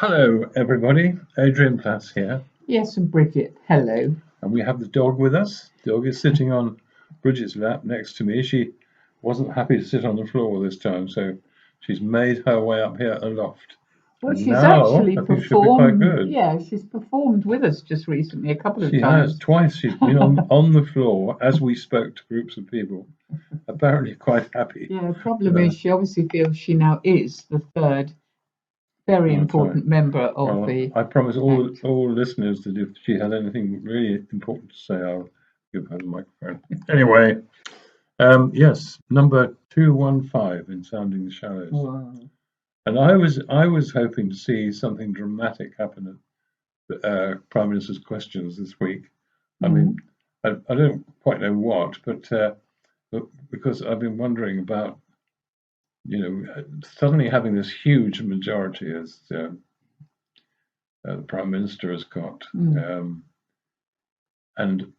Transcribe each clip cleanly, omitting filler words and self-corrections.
Hello, everybody. Adrian Plass here, Yes, and Bridget, hello. and we have the dog with us. The dog is sitting on Bridget's lap next to me. She wasn't happy to sit on the floor this time, so she's made her way up here aloft. Well, And she's now actually I think she'll be quite performed, good. yeah, she's performed with us just recently, a couple of She has times. twice. She's been on the floor as we spoke to groups of people, apparently quite happy. Yeah, problem Uh, is she obviously feels she now is the third very that's right. important member of Well, the I promise act. all listeners that if she had anything really important to say, I'll give her the microphone. Anyway. Yes, number 215 in Sounding the Shallows. Wow. And I was hoping to see something dramatic happen at Prime Minister's questions this week. I mean, Mm. I don't quite know what, but because I've been wondering about, suddenly having this huge majority as the Prime Minister has got, Mm. and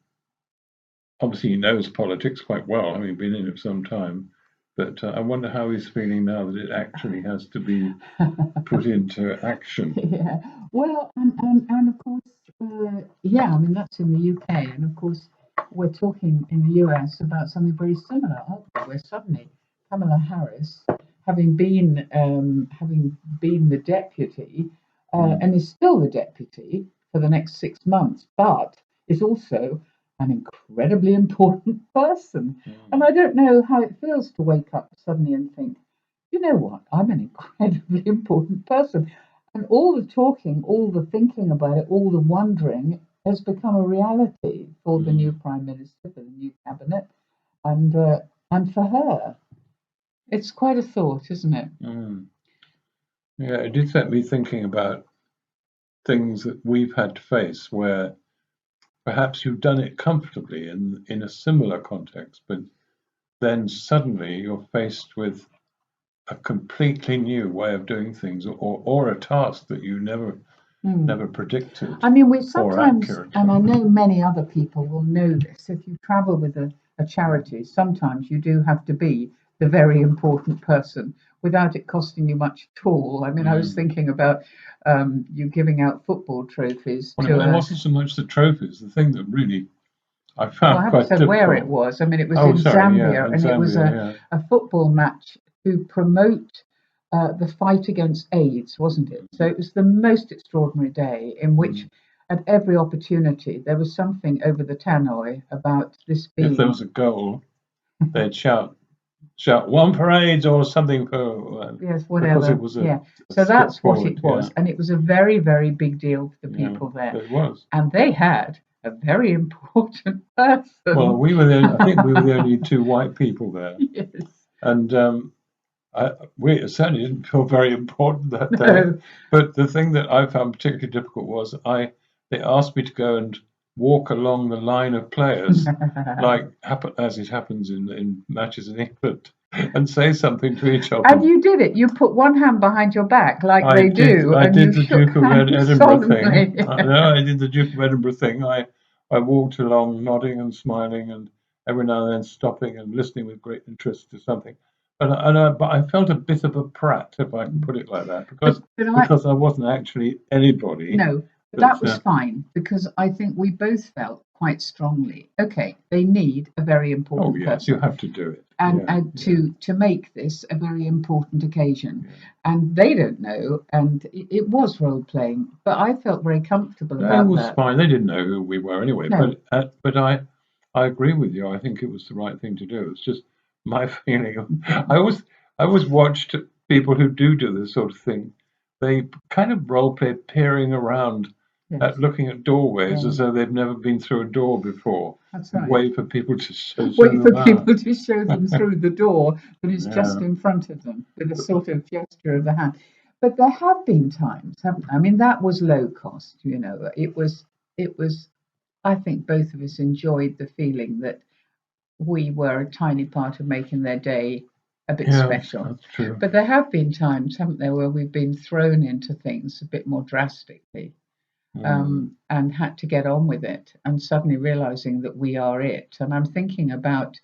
obviously he knows politics quite well, having been in it for some time. But I wonder how he's feeling now that it actually has to be put into action. Yeah, well, and of course, yeah, I mean, that's in the UK, and of course, we're talking in the US about something very similar, aren't we? Where suddenly Kamala Harris, having been the deputy, Mm, and is still the deputy for the next 6 months, but is also an incredibly important person. And mm, I don't know how it feels to wake up suddenly and think, you know what, I'm an incredibly important person. And all the talking, all the thinking about it, all the wondering has become a reality for the new mm, prime minister, for the new cabinet, and and for her. It's quite a thought, isn't it? mm. Yeah, it did set me thinking about things that we've had to face where perhaps you've done it comfortably in a similar context, but then suddenly you're faced with a completely new way of doing things or a task that you Hmm. never predicted I mean, we or sometimes, and accurately. I know many other people will know this, if you travel with a charity, sometimes you do have to be the very important person without it costing you much at all. I mean, I was Mm. thinking about you giving out football trophies Well, to it a, wasn't so much the trophies. The thing that really I well, I found haven't quite said where it difficult. was. I mean, it was Oh, in sorry, yeah, Zambia, in and it was Zambia, yeah. a football match to promote the fight against AIDS, wasn't it? So it was the most extraordinary day in which, Mm. at every opportunity, there was something over the tannoy about this If there being, was a goal, they'd shout one for AIDS or something for yes, because it whatever. was Yeah. a So step that's what forward. it Yeah, was. And it was a very, very big deal for the yeah, people there. it was. And they had a very important Well, person. I think we were the only two white people there, Yes. and we certainly didn't feel very important that day. No. But the thing that I found particularly difficult was they asked me to go and walk along the line of players, as it happens in matches in England, and say something to each of And them. you did it. You put one hand behind your back like they do, I and you did the shook Duke of hands Edinburgh thing. solemnly. No, I did the Duke of Edinburgh thing. I walked along, nodding and smiling, and every now and then stopping and listening with great interest to something. But I felt a bit of a prat, if I can put it like that, But I, because I wasn't actually anybody. no, But that was fine because I think we both felt quite strongly. Okay, they need a very oh important yes, you person, have to do it. and, Yeah, and yeah, to make this a very important occasion, yeah. and they don't know, and it was role playing. But I felt very comfortable No, it about was that. fine. They didn't know who we were anyway. No, But I agree with you. I think it was the right thing to do. It's just my feeling. I always watched people who do this sort of thing. They kind of role play peering around yes, at looking at doorways yeah, as though they've never been through a door before that's and right. wait for people to show Wait them for out. people to show them through the door that is just Yeah. in front of them with a sort of gesture of the hand. But there have been times, haven't there? I mean, that was low cost, you know. It was, I think both of us enjoyed the feeling that we were a tiny part of making their day a bit Yeah, special. that's true. But there have been times, haven't there, where we've been thrown into things a bit more drastically, Mm. and had to get on with it and suddenly realizing that we are it. And I'm thinking about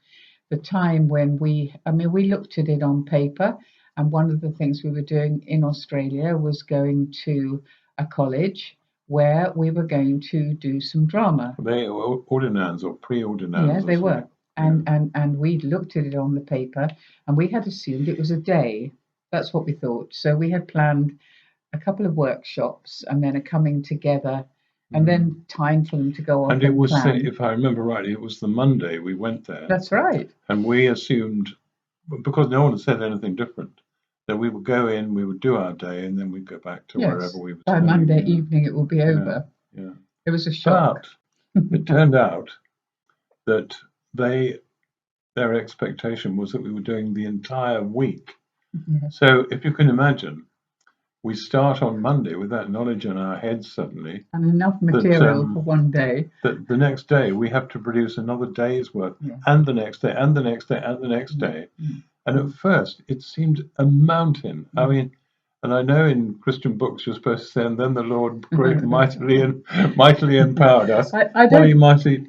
the time when I mean, we looked at it on paper And one of the things we were doing in Australia was going to a college where we were going to do some drama. They were ordinands or pre-ordinands Yeah, or they were. something. And we'd looked at it on the paper and we had assumed it was a day. That's what we thought. So we had planned a couple of workshops and then a coming together and then time for them to go off And it and was, plan. if I remember rightly, it was the Monday we went there, That's right. and we assumed, because no one had said anything different, that we would go in, we would do our day, and then we'd go back to wherever Yes. we were By staying. Monday Yeah, evening it will be over. yeah. It was a shock. But it turned out that their expectation was that we were doing the entire week. Yeah. So if you can imagine, we start on Monday with that knowledge in our heads suddenly And enough material for one day. that the next day we have to produce another day's work, Yeah. and the next day, and the next day, and the next day. Mm. And at first, it seemed a mountain. I mean, and I know in Christian books you're supposed to say, and then the Lord great mightily empowered us. I Well, don't he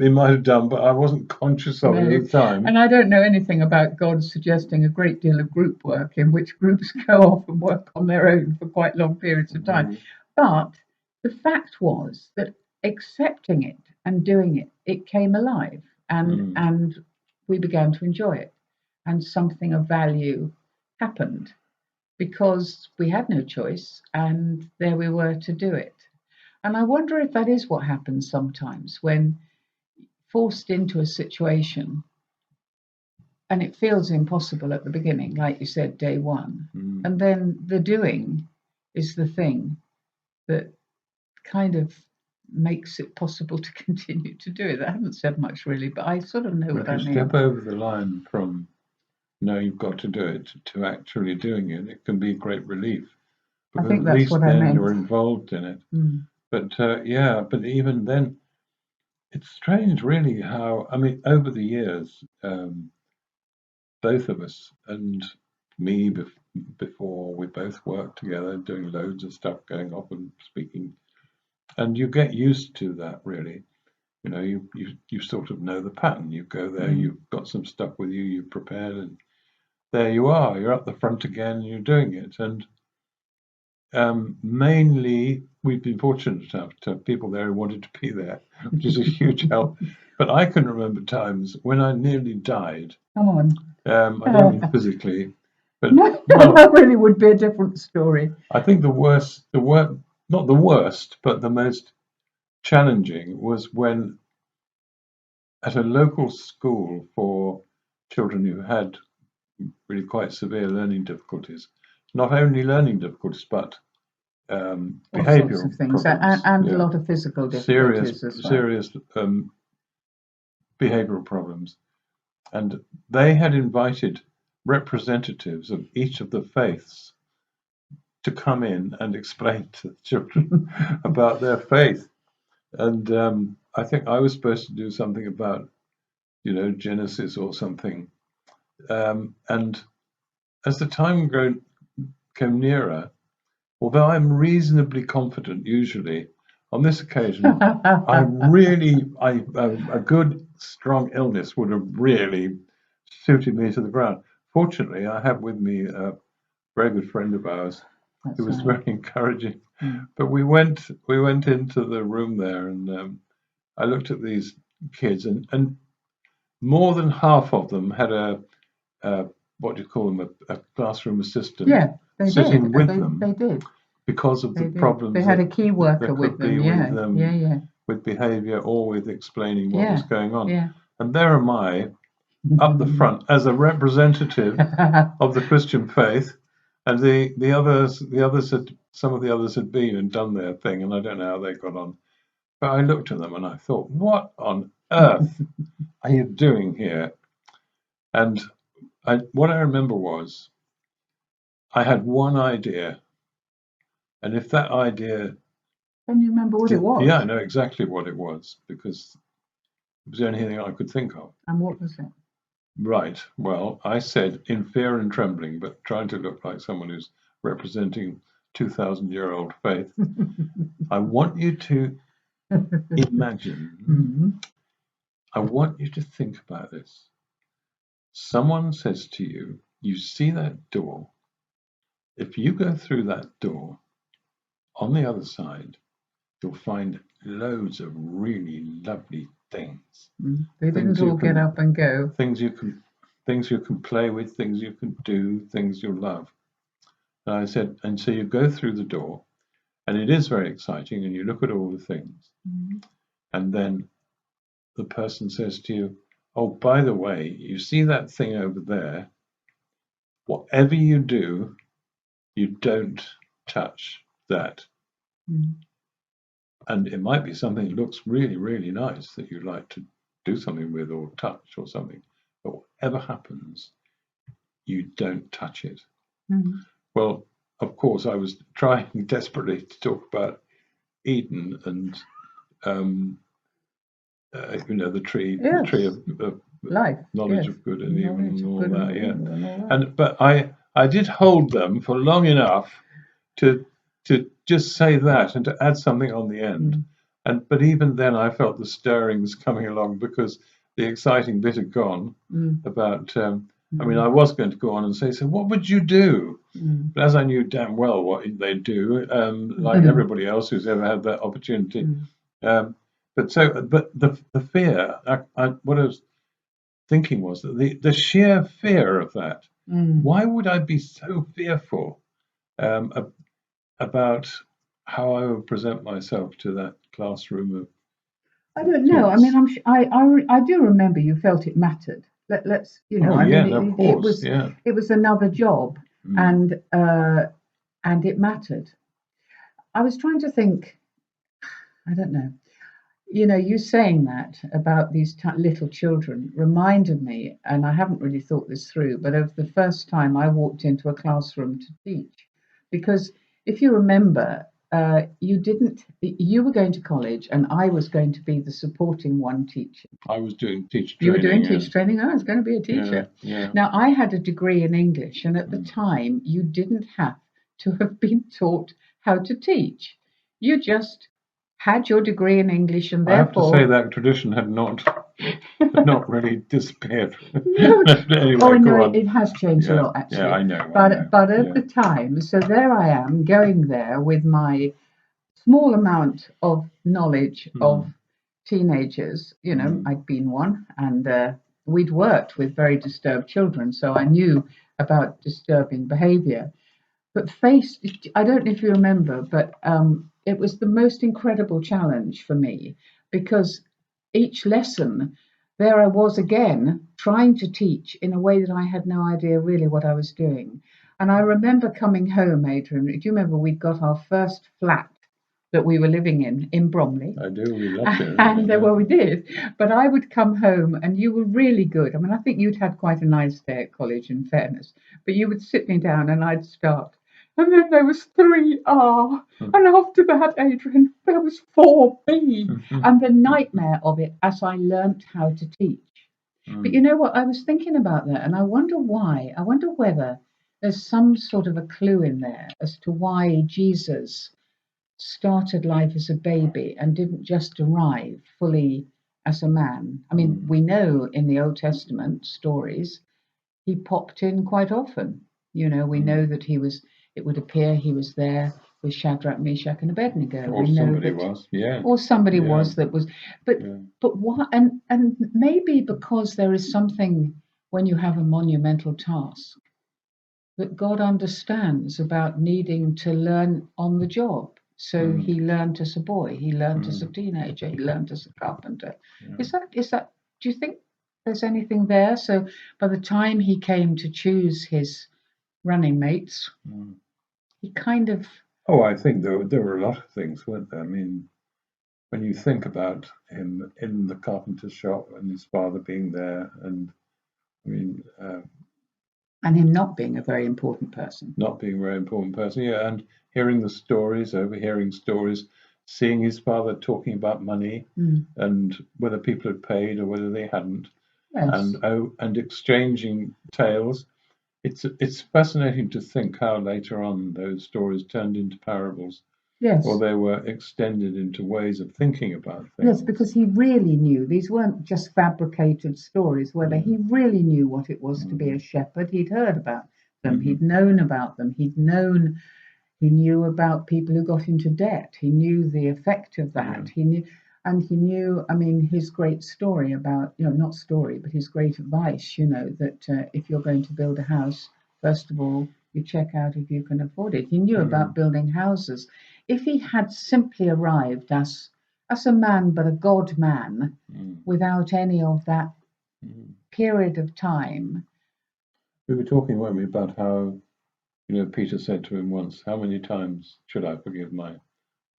might have done, but I wasn't conscious of it know. at the time. And I don't know anything about God suggesting a great deal of group work in which groups go off and work on their own for quite long periods of time. But the fact was that accepting it and doing it, it came alive and we began to enjoy it. And something of value happened because we had no choice and there we were to do it. And I wonder if that is what happens sometimes when forced into a situation and it feels impossible at the beginning, like you said, day one. And then the doing is the thing that kind of makes it possible to continue to do it. I haven't said much really, but I sort of know what I If you mean. step over the line from no, you've got to do it to actually doing it, it can be a great relief. I Because think at that's least what I then meant. you're involved in it. But but even then, it's strange, really, how, I mean, over the years, both of us and me before, we both worked together, doing loads of stuff, going off and speaking, and you get used to that, really. You know, you sort of know the pattern. You go there, you've got some stuff with you, you've prepared, and there you are. You're at the front again, and you're doing it. And mainly, we've been fortunate enough to have people there who wanted to be there, which is a huge help. But I can remember times when I nearly died. Come on. I don't mean physically, but No, well, that really would be a different story. I think not the worst, but the most challenging was when at a local school for children who had really quite severe learning difficulties, not only learning difficulties, but All sorts behavioural of things, problems, and a lot of physical difficulties as well. serious behavioural problems, and they had invited representatives of each of the faiths to come in and explain to the children about their faith. And I think I was supposed to do something about, Genesis or something. And as the time came nearer, although I'm reasonably confident usually, on this occasion, a good strong illness would have really suited me to the ground. Fortunately, I have with me a very good friend of ours who was very encouraging. But we went into the room there, and I looked at these kids, and more than half of them had a what do you call them, a classroom assistant sitting with them. They did. Because of the problems they had a key worker with them, with behaviour or with explaining what was going on. Yeah. And there am I up the front as a representative of the Christian faith, and the others some of the others had been and done their thing, and I don't know how they got on. But I looked at them and I thought, what on earth are you doing here? And what I remember was I had one idea, and if that idea... Can you remember what it was? Yeah, I know exactly what it was, because it was the only thing I could think of. And what was it? Right. Well, I said in fear and trembling, but trying to look like someone who's representing 2,000-year-old faith. I want you to imagine, I want you to think about this. Someone says to you, you see that door, if you go through that door, on the other side, you'll find loads of really lovely things. They didn't all get up and go. Things you can play with, things you can do, things you'll love. And I said, and so you go through the door, and it is very exciting, and you look at all the things, and then the person says to you, "Oh, by the way, you see that thing over there? Whatever you do, you don't touch that." And it might be something that looks really, really nice that you'd like to do something with or touch or something. But whatever happens, you don't touch it. Well, of course, I was trying desperately to talk about Eden and, the tree of life, knowledge of good and evil and all that. But I did hold them for long enough to just say that and to add something on the end. But even then I felt the stirrings coming along because the exciting bit had gone about I mean, I was going to go on and say, so what would you do? But as I knew damn well what they'd do, like everybody else who's ever had that opportunity. But the fear, what I was thinking was that the sheer fear of that. Why would I be so fearful about how I would present myself to that classroom of? I don't know. I mean, I do remember you felt it mattered. Let's of course, it was another job, and it mattered. I was trying to think. I don't know. You saying that about these little children reminded me, and I haven't really thought this through, but of the first time I walked into a classroom to teach, because if you remember, you were going to college and I was going to be the supporting one teaching. I was doing teacher training. You were doing teacher training. I was going to be a teacher. Now, I had a degree in English, and at the time, you didn't have to have been taught how to teach. You just had your degree in English, and therefore I have to say that tradition had not really disappeared. Anyway, it has changed a lot, actually. Yeah, I know. But at the time, so there I am going there with my small amount of knowledge of teenagers. I'd been one, and we'd worked with very disturbed children, so I knew about disturbing behaviour. But I don't know if you remember, but it was the most incredible challenge for me, because each lesson, there I was again trying to teach in a way that I had no idea really what I was doing. And I remember coming home, Adrian. Do you remember we'd got our first flat that we were living in Bromley? I do. We loved it. And well, we did. But I would come home, and you were really good. I mean, I think you'd had quite a nice day at college, in fairness. But you would sit me down, and I'd start. And then there was 3R. And after that, Adrian, there was 4B. And the nightmare of it as I learnt how to teach. But you know what? I was thinking about that, and I wonder why. I wonder whether there's some sort of a clue in there as to why Jesus started life as a baby and didn't just arrive fully as a man. I mean, we know in the Old Testament stories, he popped in quite often. We know that it would appear he was there with Shadrach, Meshach, and Abednego. Or somebody was, yeah. Or somebody was that was. But what? And maybe because there is something when you have a monumental task that God understands about needing to learn on the job. So he learned as a boy, he learned as a teenager, he learned as a carpenter. Is that? Do you think there's anything there? So by the time he came to choose his running mates, he kind of. Oh, I think there were a lot of things, weren't there? I mean, when you think about him in the carpenter's shop and his father being there, and I mean, and him not being a very important person. Not being a very important person, yeah, and hearing the stories, overhearing stories, seeing his father talking about money and whether people had paid or whether they hadn't, and exchanging tales. It's fascinating to think how later on those stories turned into parables. Yes. Or they were extended into ways of thinking about things. Yes, because he really knew. These weren't just fabricated stories, whether he really knew what it was to be a shepherd. He'd heard about them. He'd known about them. He knew about people who got into debt. He knew the effect of that. He knew, I mean, his great story about, not story, but his great advice, that if you're going to build a house, first of all, you check out if you can afford it. He knew about building houses. If he had simply arrived as a man, but a God man, without any of that period of time. We were talking, weren't we, about how, Peter said to him once, how many times should I forgive my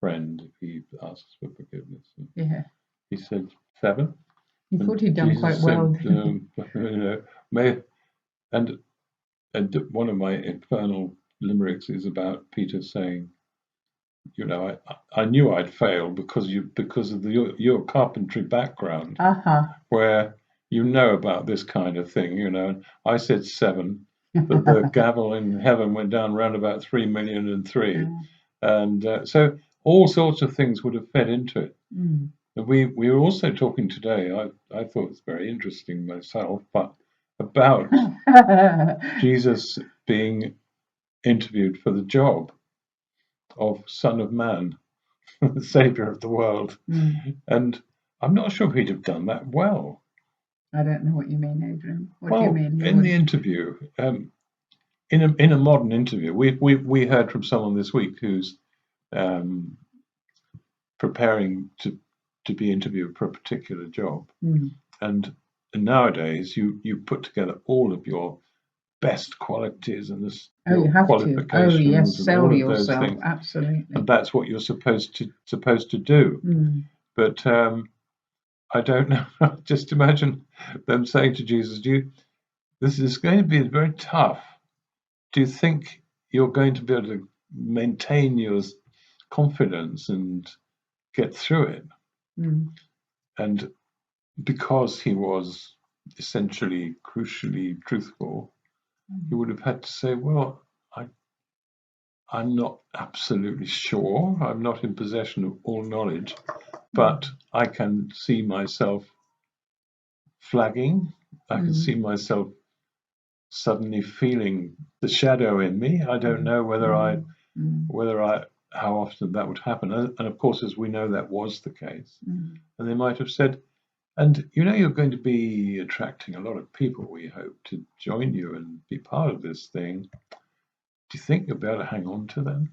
friend if he asks for forgiveness? And he said 7. He thought he'd done quite well. And one of my infernal limericks is about Peter saying, I knew I'd fail because of your carpentry background, where about this kind of thing. I said 7, but the gavel in heaven went down round about 3,000,003, and so all sorts of things would have fed into it. And we were also talking today. I thought it was very interesting myself, but about Jesus being interviewed for the job of Son of Man, the Saviour of the world. And I'm not sure he'd have done that well. I don't know what you mean, Adrian. What do you mean? In the interview, in a modern interview, we heard from someone this week who's preparing to be interviewed for a particular job, and nowadays you put together all of your best qualities and you have qualifications. To. Oh yes, sell and yourself. Those things. Absolutely. And that's what you're supposed to do. But I don't know. Just imagine them saying to Jesus, this is going to be very tough. Do you think you're going to be able to maintain your confidence and get through it? And because he was essentially, crucially truthful, he would have had to say, well, I'm not absolutely sure. I'm not in possession of all knowledge, but I can see myself flagging. I can see myself suddenly feeling the shadow in me. I don't know how often that would happen. And of course, as we know, that was the case. And they might have said, and you're going to be attracting a lot of people, we hope, to join you and be part of this thing. Do you think you'll be able to hang on to them?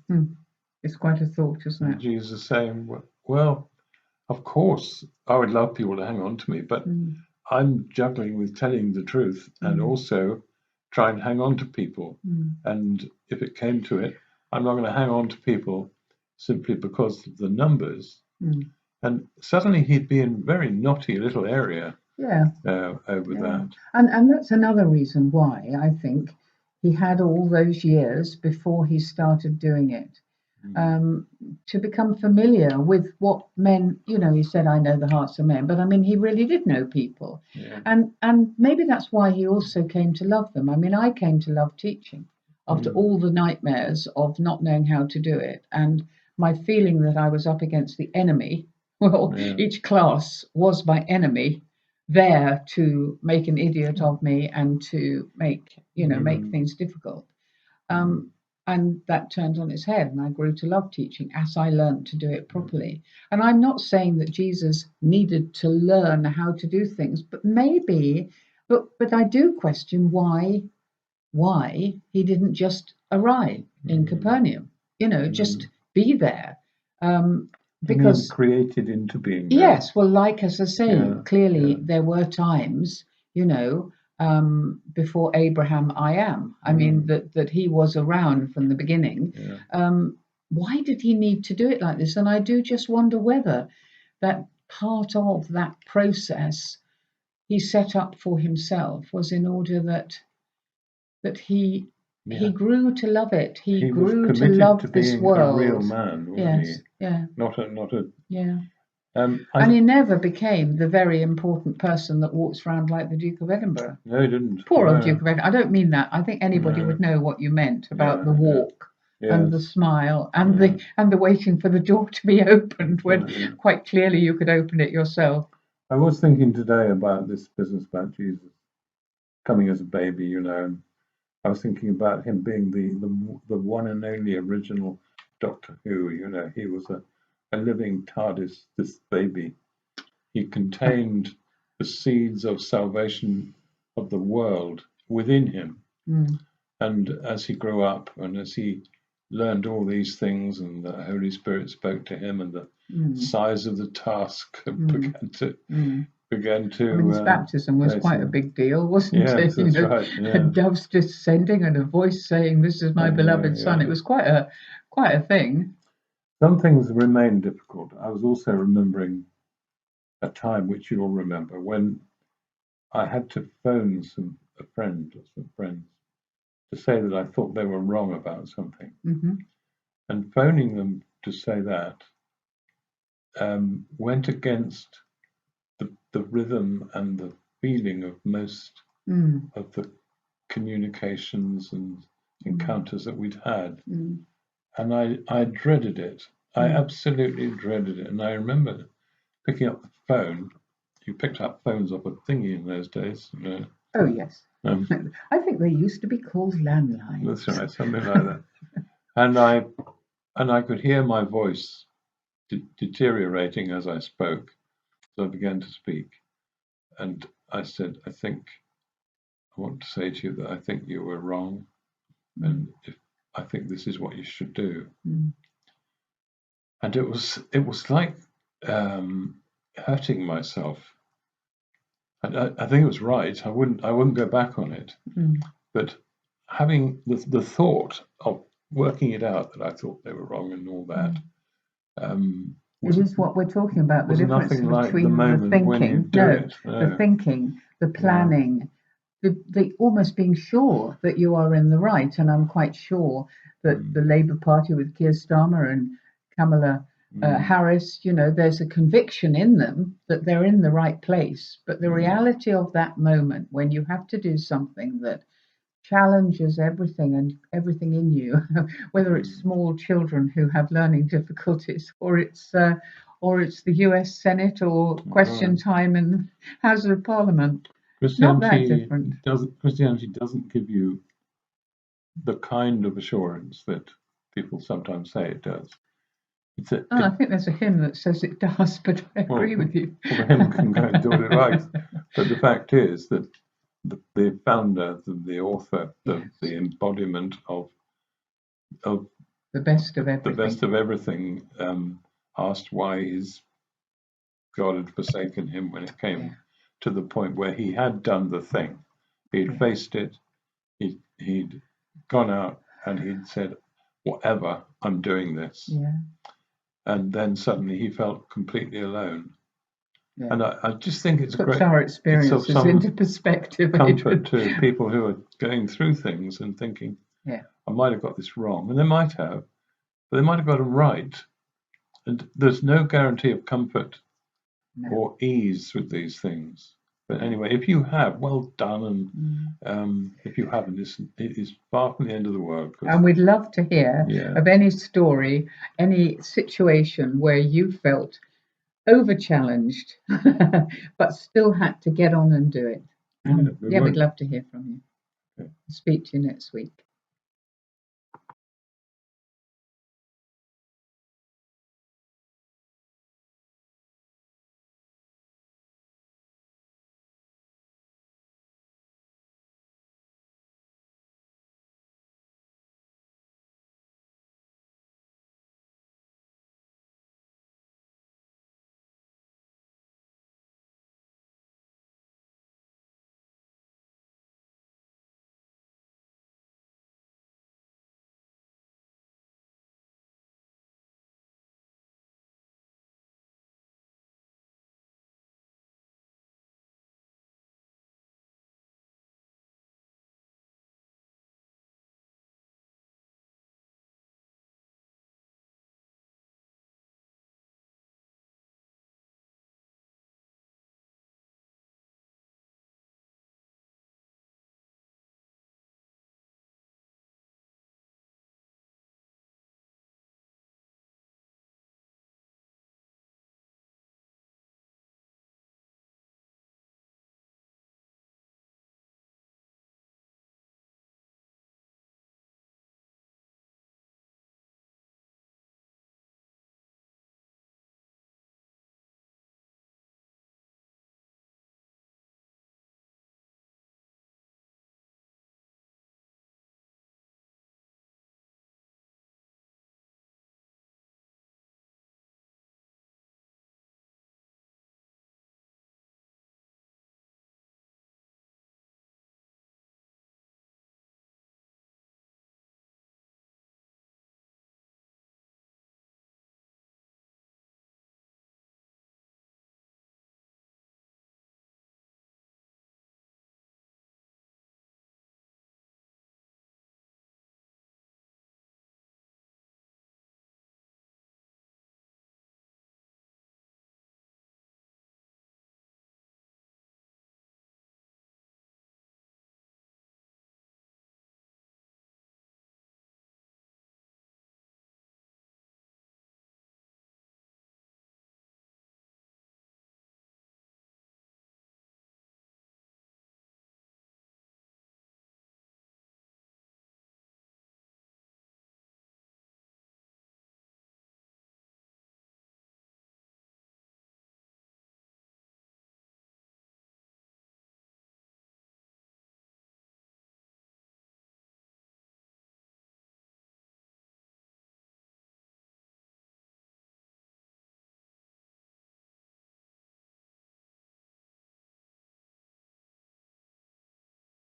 It's quite a thought, isn't it? And Jesus is saying, well, of course, I would love people to hang on to me, but I'm juggling with telling the truth and also try and hang on to people. And if it came to it, I'm not going to hang on to people simply because of the numbers. And suddenly he'd be in a very knotty little area over that. And that's another reason why I think he had all those years before he started doing it to become familiar with what men, he said, I know the hearts of men, but I mean, he really did know people. And maybe that's why he also came to love them. I mean, I came to love teaching after all the nightmares of not knowing how to do it and my feeling that I was up against the enemy. Each class was my enemy, there to make an idiot of me and to make things difficult. And that turned on its head, and I grew to love teaching as I learned to do it properly. And I'm not saying that Jesus needed to learn how to do things, but I do question why he didn't just arrive in Capernaum, just be there. Because created into being there. Yes, well, like as I say, clearly there were times, before Abraham I am. I mean that he was around from the beginning. Why did he need to do it like this? And I do just wonder whether that part of that process he set up for himself was in order that he grew to love it. He grew to love this world. A real man, wasn't he? Yeah. Not a. Yeah. And he never became the very important person that walks around like the Duke of Edinburgh. No, he didn't. Poor old Duke of Edinburgh. I don't mean that. I think anybody would know what you meant about the walk and the smile and the waiting for the door to be opened when quite clearly you could open it yourself. I was thinking today about this business about Jesus coming as a baby, and I was thinking about him being the one and only original Doctor Who. He was a living TARDIS, this baby. He contained the seeds of salvation of the world within him. And as he grew up and as he learned all these things, and the Holy Spirit spoke to him, and the size of the task began to. I mean, his baptism was quite a big deal, wasn't it? Yes, that's right. Yeah. Doves descending and a voice saying, "This is my beloved son." It was quite a thing. Some things remain difficult. I was also remembering a time which you'll remember when I had to phone a friend or some friends to say that I thought they were wrong about something. And phoning them to say that went against the rhythm and the feeling of most of the communications and encounters that we'd had. And I dreaded it. I absolutely dreaded it. And I remember picking up the phone. You picked up phones off a thingy in those days. Oh, yes. I think they used to be called landlines. That's right, something like that. And I could hear my voice deteriorating as I spoke. So I began to speak. And I said, I want to say to you that I think you were wrong. And I think this is what you should do. And it was like hurting myself. And I think it was right. I wouldn't go back on it. But having the thought of working it out that I thought they were wrong and all that. It is what we're talking about, the difference between like the thinking, the thinking, the planning, the almost being sure that you are in the right. And I'm quite sure that the Labour Party with Keir Starmer and Kamala Harris, there's a conviction in them that they're in the right place. But the reality of that moment when you have to do something that challenges everything in you, whether it's small children who have learning difficulties, or it's the US Senate, or question time in House of Parliament. Not that different. Christianity doesn't give you the kind of assurance that people sometimes say it does. I think there's a hymn that says it does, but I agree with you. Well, the hymn can go and do what it likes. But the fact is that the founder, the author, the embodiment of the best of everything, asked why his God had forsaken him when it came to the point where he had done the thing. He'd faced it. He'd gone out and he'd said, "Whatever, I'm doing this." And then suddenly he felt completely alone. And I just think it's puts our experiences into perspective. Comfort to people who are going through things and thinking, I might have got this wrong. And they might have, but they might have got it right. And there's no guarantee of comfort or ease with these things. But anyway, if you have, well done. And if you haven't, it is far from the end of the world. And we'd love to hear of any story, any situation where you felt over challenged, but still had to get on and do it. We'd love to hear from you. Speak to you next week.